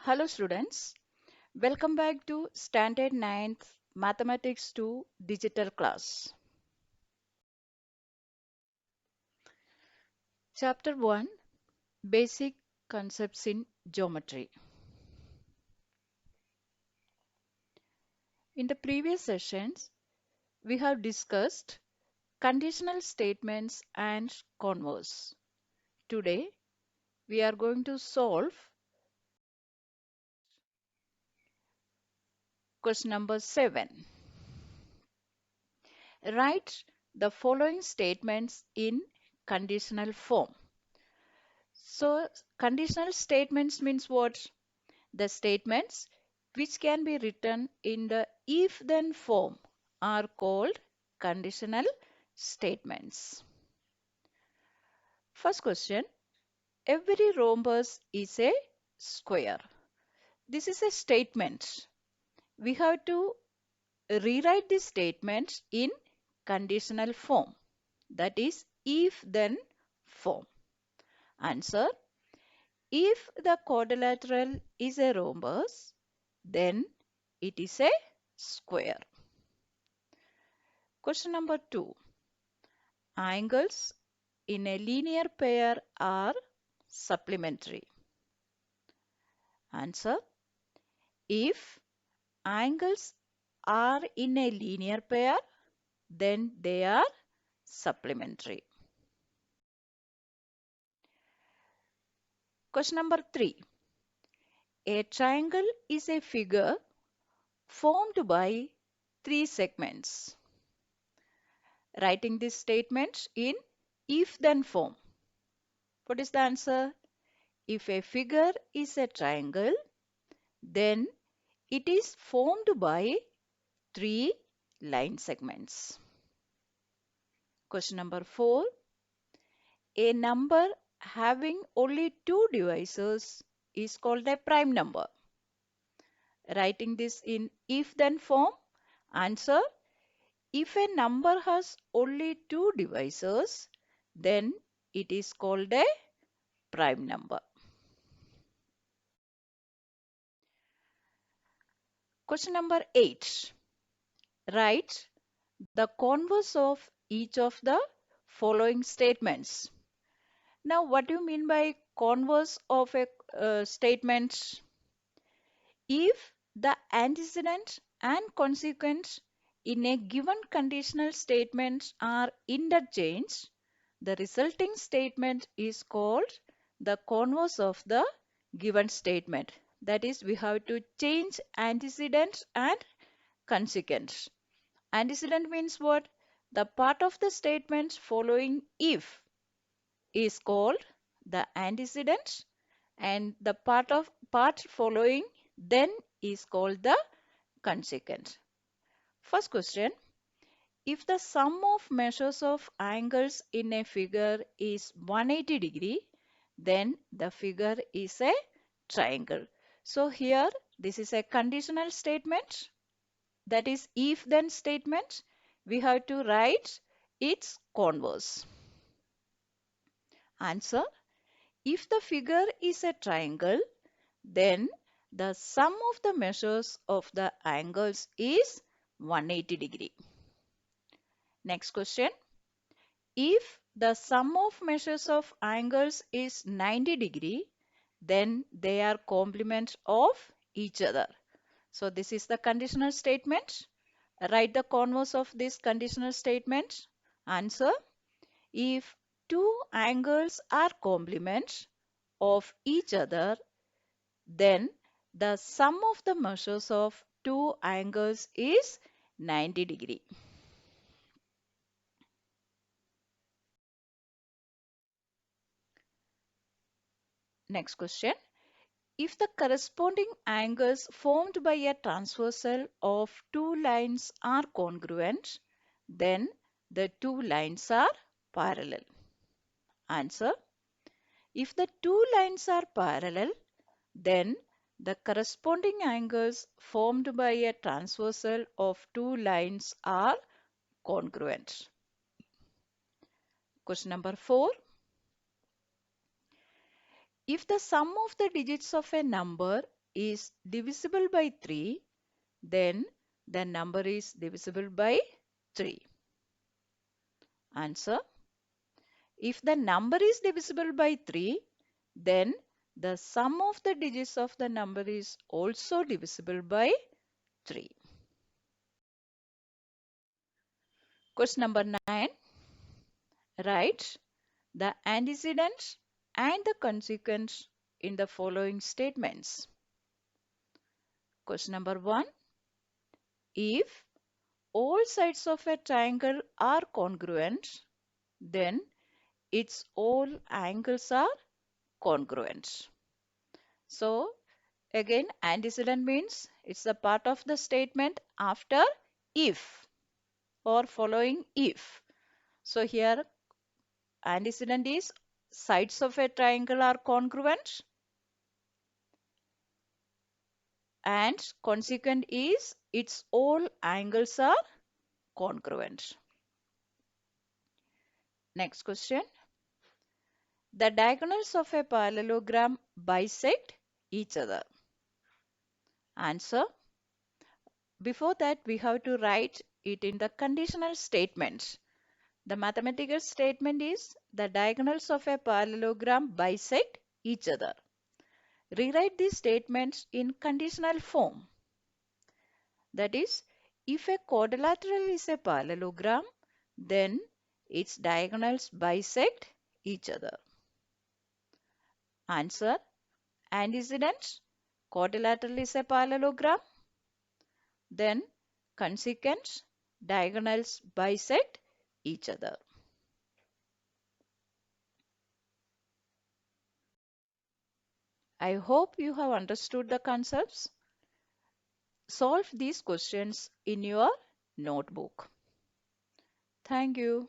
Hello students, welcome back to Standard 9th Mathematics 2 Digital class. Chapter 1 Basic Concepts in Geometry. In the previous sessions, we have discussed conditional statements and converse. Today, we are going to solve question number 7. Write the following statements in conditional form. So, conditional statements means what? The statements which can be written in the if-then form are called conditional statements. First question, every rhombus is a square. This is a statement. We have to rewrite this statement in conditional form, that is if-then form. Answer, if the quadrilateral is a rhombus, then it is a square. Question number 2. Angles in a linear pair are supplementary. Answer, if angles are in a linear pair, then they are supplementary. Question number 3. A triangle is a figure formed by 3 segments. Writing this statement in if-then form. What is the answer? If a figure is a triangle, then it is formed by 3 line segments. Question number 4. A number having only 2 divisors is called a prime number. Writing this in if-then form. Answer, if a number has only 2 divisors, then it is called a prime number. Question number 8. Write the converse of each of the following statements. Now, what do you mean by converse of a statement? If the antecedent and consequent in a given conditional statement are interchanged, the resulting statement is called the converse of the given statement. That is, we have to change antecedent and consequent. Antecedent means what? The part of the statement following if is called the antecedent, and the part following then is called the consequent. First question, if the sum of measures of angles in a figure is 180 degree, then the figure is a triangle. So here this is a conditional statement, that is if then statement. We have to write its converse. Answer, if the figure is a triangle, then the sum of the measures of the angles is 180 degree. Next question, if the sum of measures of angles is 90 degree, then they are complement of each other. So this is the conditional statement. Write the converse of this conditional statement. Answer, if two angles are complement of each other, then the sum of the measures of two angles is 90 degree. Next question. If the corresponding angles formed by a transversal of two lines are congruent, then the two lines are parallel. Answer, if the two lines are parallel, then the corresponding angles formed by a transversal of two lines are congruent. Question number 4. If the sum of the digits of a number is divisible by 3, then the number is divisible by 3. Answer. If the number is divisible by 3, then the sum of the digits of the number is also divisible by 3. Question number 9. Write the antecedent and the consequent in the following statements. Question number 1. If all sides of a triangle are congruent, then its all angles are congruent. So again, antecedent means it's a part of the statement after if or following if. So here antecedent is sides of a triangle are congruent, and consequent is its all angles are congruent. Next question. The diagonals of a parallelogram bisect each other. Answer. Before that, we have to write it in the conditional statements. The mathematical statement is the diagonals of a parallelogram bisect each other. Rewrite these statements in conditional form. That is, if a quadrilateral is a parallelogram, then its diagonals bisect each other. Answer. Antecedent. Quadrilateral is a parallelogram. Then consequent. Diagonals bisect each other. I hope you have understood the concepts. Solve these questions in your notebook. Thank you.